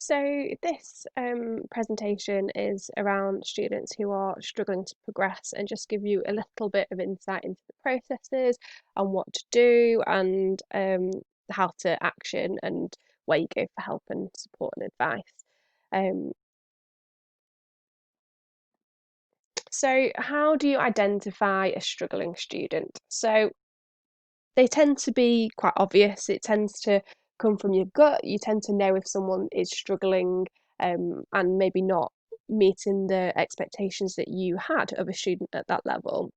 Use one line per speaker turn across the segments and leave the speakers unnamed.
So this presentation is around students who are struggling to progress and just give you a little bit of insight into the processes and what to do and how to action and where you go for help and support and advice. Um, so how do you identify a struggling student? So they tend to be quite obvious. It tends to come from your gut. You tend to know if someone is struggling and maybe not meeting the expectations that you had of a student at that level.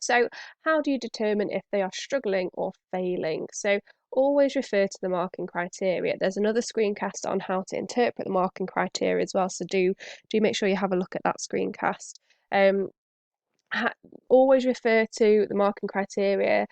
So, how do you determine if they are struggling or failing? So, always refer to the marking criteria. There's another screencast on how to interpret the marking criteria as well. So, do make sure you have a look at that screencast. Um, Always refer to the marking criteria,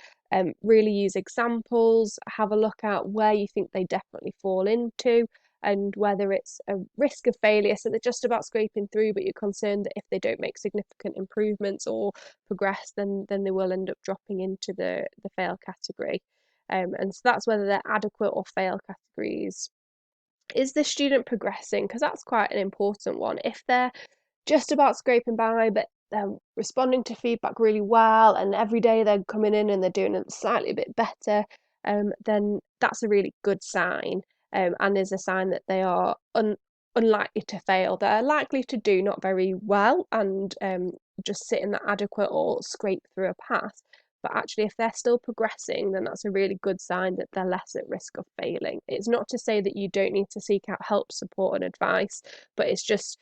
really use examples, have a look at where you think they definitely fall into and whether it's a risk of failure, so they're just about scraping through, but you're concerned that if they don't make significant improvements or progress, then they will end up dropping into the fail category. And so that's whether they're adequate or fail categories. Is the student progressing? Because that's quite an important one. If they're just about scraping by, but they're responding to feedback really well, and every day they're coming in and they're doing it slightly a bit better, then that's a really good sign, and is a sign that they are unlikely to fail. They're likely to do not very well and just sit in that adequate or scrape through a pass. But actually, if they're still progressing, then that's a really good sign that they're less at risk of failing. It's not to say that you don't need to seek out help, support, and advice, but it's just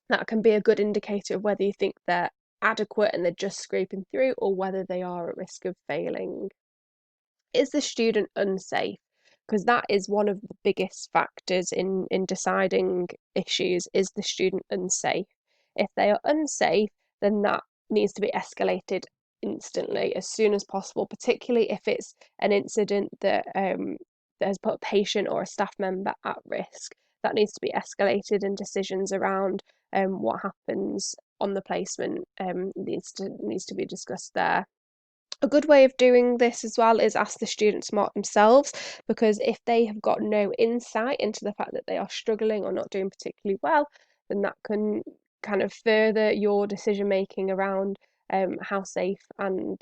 that can be a good indicator of whether you think they're adequate and they're just scraping through or whether they are at risk of failing. Is the student unsafe? Because that is one of the biggest factors in deciding issues. Is the student unsafe? If they are unsafe, then that needs to be escalated instantly, as soon as possible, particularly if it's an incident that has put a patient or a staff member at risk. That needs to be escalated, and decisions around what happens on the placement needs to be discussed there. A good way of doing this as well is ask the students to mark themselves, because if they have got no insight into the fact that they are struggling or not doing particularly well, then that can kind of further your decision making around how safe and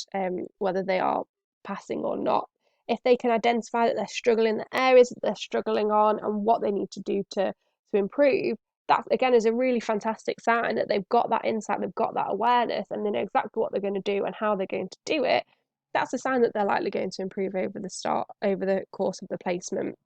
whether they are passing or not. If they can identify that they're struggling, the areas that they're struggling on, and what they need to do to improve, that again is a really fantastic sign that they've got that insight, they've got that awareness, and they know exactly what they're going to do and how they're going to do it. That's a sign that they're likely going to improve over the course of the placement.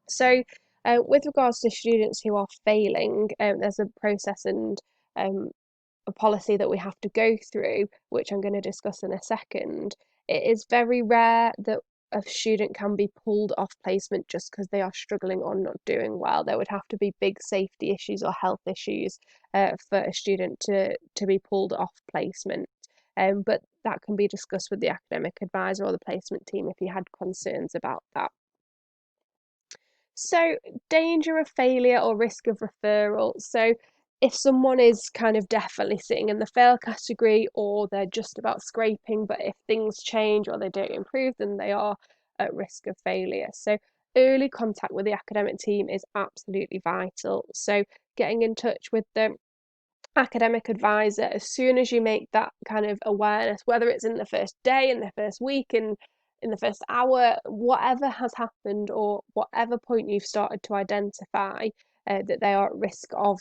So, with regards to students who are failing, there's a process and a policy that we have to go through, which I'm going to discuss in a second. It is very rare that a student can be pulled off placement just because they are struggling or not doing well. There would have to be big safety issues or health issues for a student to be pulled off placement. But that can be discussed with the academic advisor or the placement team if you had concerns about that. So, danger of failure or risk of referral. So, if someone is kind of definitely sitting in the fail category or they're just about scraping, but if things change or they don't improve, then they are at risk of failure. So, early contact with the academic team is absolutely vital. So, getting in touch with the academic advisor as soon as you make that kind of awareness, whether it's in the first day, in the first week, in the first hour, whatever has happened, or whatever point you've started to identify that they are at risk of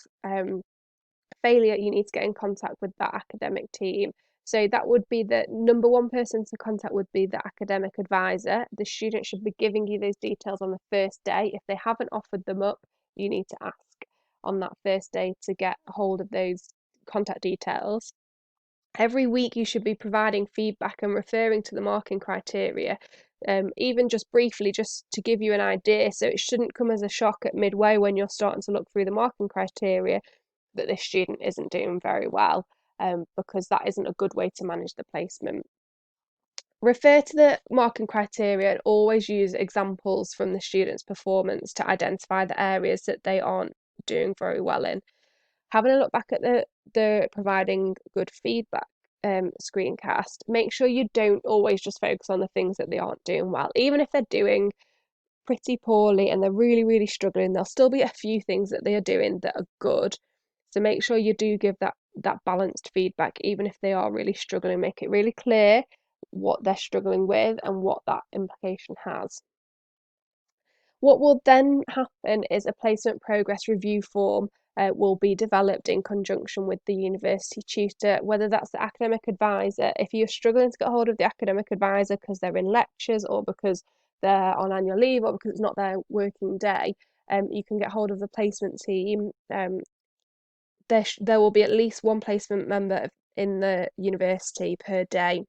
failure, you need to get in contact with that academic team. So that would be the number one person to contact would be the academic advisor. The student should be giving you those details on the first day. If they haven't offered them up, you need to ask on that first day to get hold of those contact details. Every week, you should be providing feedback and referring to the marking criteria, even just briefly, just to give you an idea. So it shouldn't come as a shock at midway when you're starting to look through the marking criteria that this student isn't doing very well, because that isn't a good way to manage the placement. Refer to the marking criteria and always use examples from the student's performance to identify the areas that they aren't doing very well in. Having a look back at the providing good feedback screencast, make sure you don't always just focus on the things that they aren't doing well. Even if they're doing pretty poorly and they're really, really struggling, there'll still be a few things that they are doing that are good. So make sure you do give that balanced feedback, even if they are really struggling. Make it really clear what they're struggling with and what that implication has. What will then happen is a placement progress review form will be developed in conjunction with the university tutor, whether that's the academic advisor. If you're struggling to get hold of the academic advisor because they're in lectures or because they're on annual leave or because it's not their working day, you can get hold of the placement team. There will be at least one placement member in the university per day,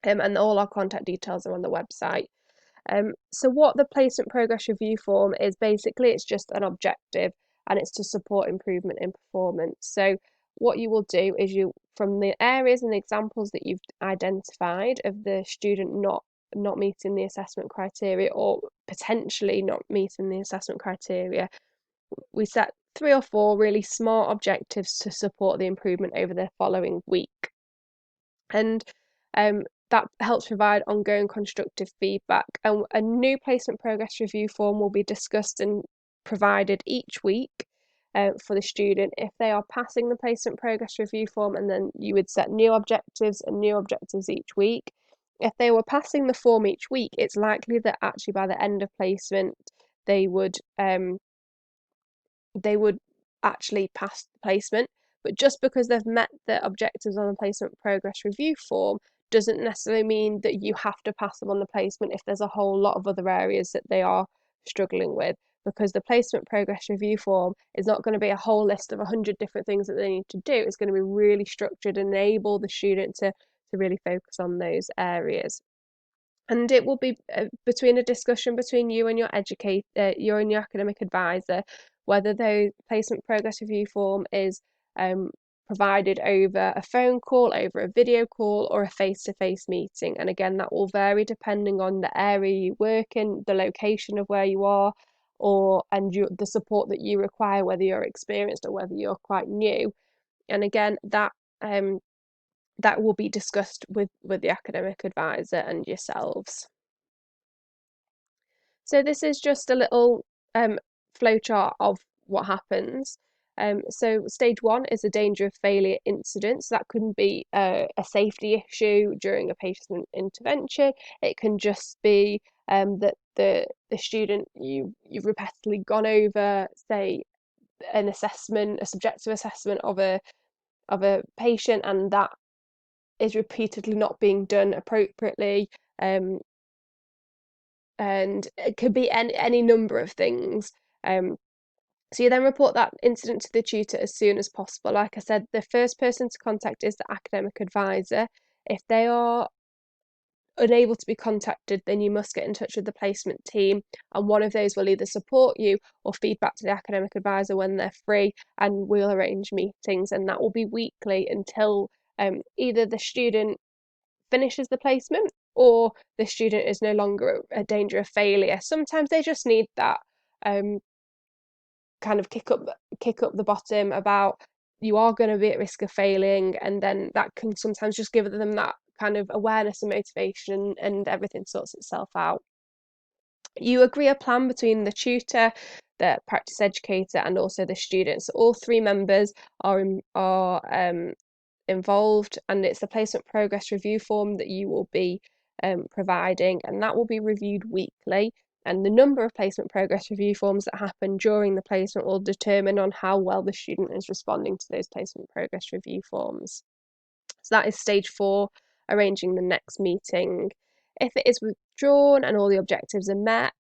and all our contact details are on the website. So what the placement progress review form is, basically it's just an objective and it's to support improvement in performance. So what you will do is, you, from the areas and the examples that you've identified of the student not meeting the assessment criteria or potentially not meeting the assessment criteria, we set 3 or 4 really smart objectives to support the improvement over the following week. And that helps provide ongoing constructive feedback. And a new placement progress review form will be discussed and provided each week for the student. If they are passing the placement progress review form, and then you would set new objectives and new objectives each week. If they were passing the form each week, it's likely that actually by the end of placement they would actually pass the placement. But just because they've met the objectives on the placement progress review form doesn't necessarily mean that you have to pass them on the placement if there's a whole lot of other areas that they are struggling with, because the placement progress review form is not going to be a whole list of 100 different things that they need to do. It's going to be really structured and enable the student to really focus on those areas. And it will be between a discussion between you and your you and your academic advisor, whether the placement progress review form is provided over a phone call, over a video call, or a face-to-face meeting. And again, that will vary depending on the area you work in, the location of where you are, the support that you require, whether you're experienced or whether you're quite new. And again, that will be discussed with the academic advisor and yourselves. So this is just a little flowchart of what happens. So stage 1 is a danger of failure incident. So that could be a safety issue during a patient intervention. It can just be that the student you've repeatedly gone over, say, a subjective assessment of a patient, and that is repeatedly not being done appropriately. And it could be any number of things. So you then report that incident to the tutor as soon as possible. Like I said, the first person to contact is the academic advisor. If they are unable to be contacted, then you must get in touch with the placement team, and one of those will either support you or feed back to the academic advisor when they're free, and we'll arrange meetings, and that will be weekly until either the student finishes the placement or the student is no longer a danger of failure. Sometimes they just need that kind of kick up the bottom about you are going to be at risk of failing, and then that can sometimes just give them that kind of awareness and motivation, and everything sorts itself out. You agree a plan between the tutor, the practice educator, and also the students. So all 3 members are involved, and it's the placement progress review form that you will be providing, and that will be reviewed weekly. And the number of placement progress review forms that happen during the placement will determine on how well the student is responding to those placement progress review forms. So that is stage 4, arranging the next meeting. If it is withdrawn and all the objectives are met,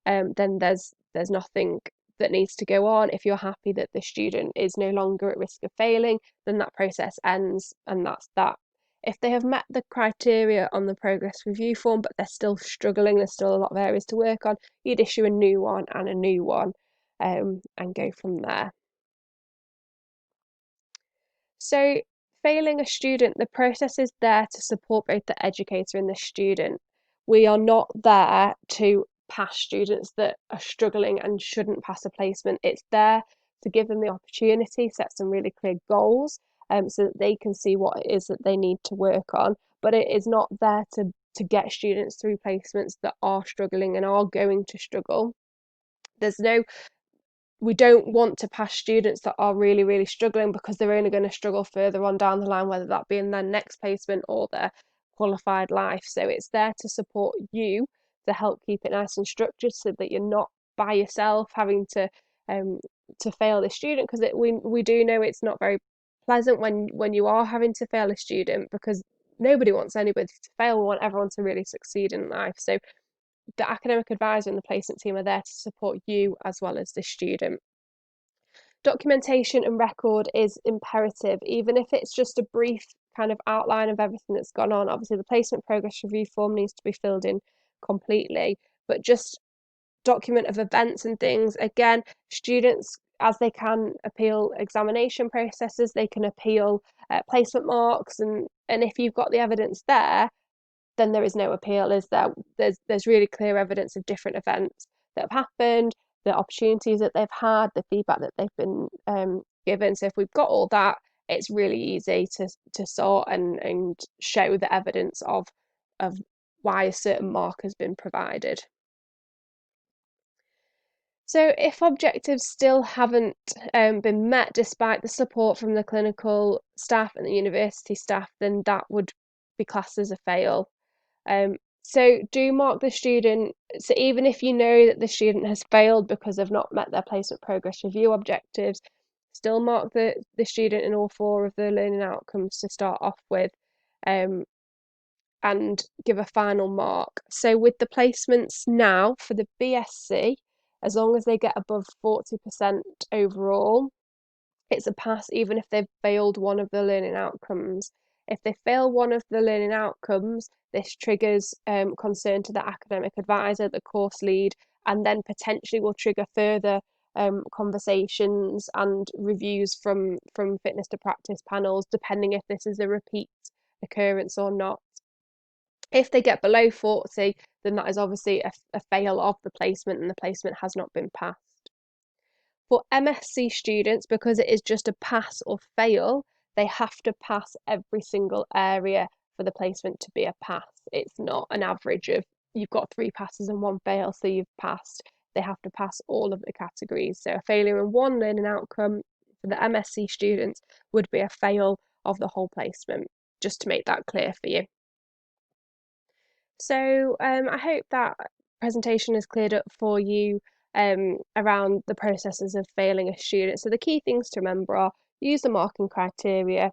then there's nothing that needs to go on. If you're happy that the student is no longer at risk of failing, then that process ends, and that's that. If they have met the criteria on the progress review form, but they're still struggling, there's still a lot of areas to work on, you'd issue a new one and a new one, and go from there. So failing a student, the process is there to support both the educator and the student. We are not there to pass students that are struggling and shouldn't pass a placement. It's there to give them the opportunity, set some really clear goals, so that they can see what it is that they need to work on. But it is not there to to get students through placements that are struggling and are going to struggle. We don't want to pass students that are really, really struggling, because they're only going to struggle further on down the line, whether that be in their next placement or their qualified life. So it's there to support you, to help keep it nice and structured, so that you're not by yourself having to fail the student, because we do know it's not very pleasant when you are having to fail a student, because nobody wants anybody to fail. We want everyone to really succeed in life. So the academic advisor and the placement team are there to support you as well as the student. Documentation and record is imperative, even if it's just a brief kind of outline of everything that's gone on. Obviously, the placement progress review form needs to be filled in completely, but just document of events and things. Again, students, as they can appeal examination processes, they can appeal placement marks, and if you've got the evidence there, then there is no appeal, is there? There's really clear evidence of different events that have happened, the opportunities that they've had, the feedback that they've been given. So if we've got all that, it's really easy to sort and show the evidence of why a certain mark has been provided. So if objectives still haven't been met despite the support from the clinical staff and the university staff, then that would be classed as a fail. So do mark the student. So even if you know that the student has failed because they've not met their placement progress review objectives, still mark the student in all 4 of the learning outcomes to start off with, and give a final mark. So with the placements now for the BSc, as long as they get above 40% overall, it's a pass, even if they've failed one of the learning outcomes. If they fail one of the learning outcomes, this triggers concern to the academic advisor, the course lead, and then potentially will trigger further conversations and reviews from fitness to practice panels, depending if this is a repeat occurrence or not. If they get below 40, then that is obviously a fail of the placement, and the placement has not been passed. For MSc students, because it is just a pass or fail, they have to pass every single area for the placement to be a pass. It's not an average of you've got 3 passes and 1 fail, so you've passed. They have to pass all of the categories. So a failure in one learning outcome for the MSc students would be a fail of the whole placement, just to make that clear for you. So I hope that presentation has cleared up for you around the processes of failing a student. So the key things to remember are: use the marking criteria,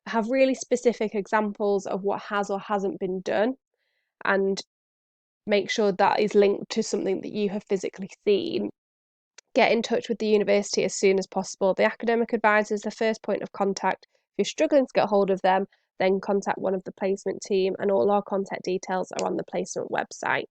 have really specific examples of what has or hasn't been done, and make sure that is linked to something that you have physically seen. Get in touch with the university as soon as possible. The academic advisor is the first point of contact. If you're struggling to get hold of them, then contact one of the placement team, and all our contact details are on the placement website.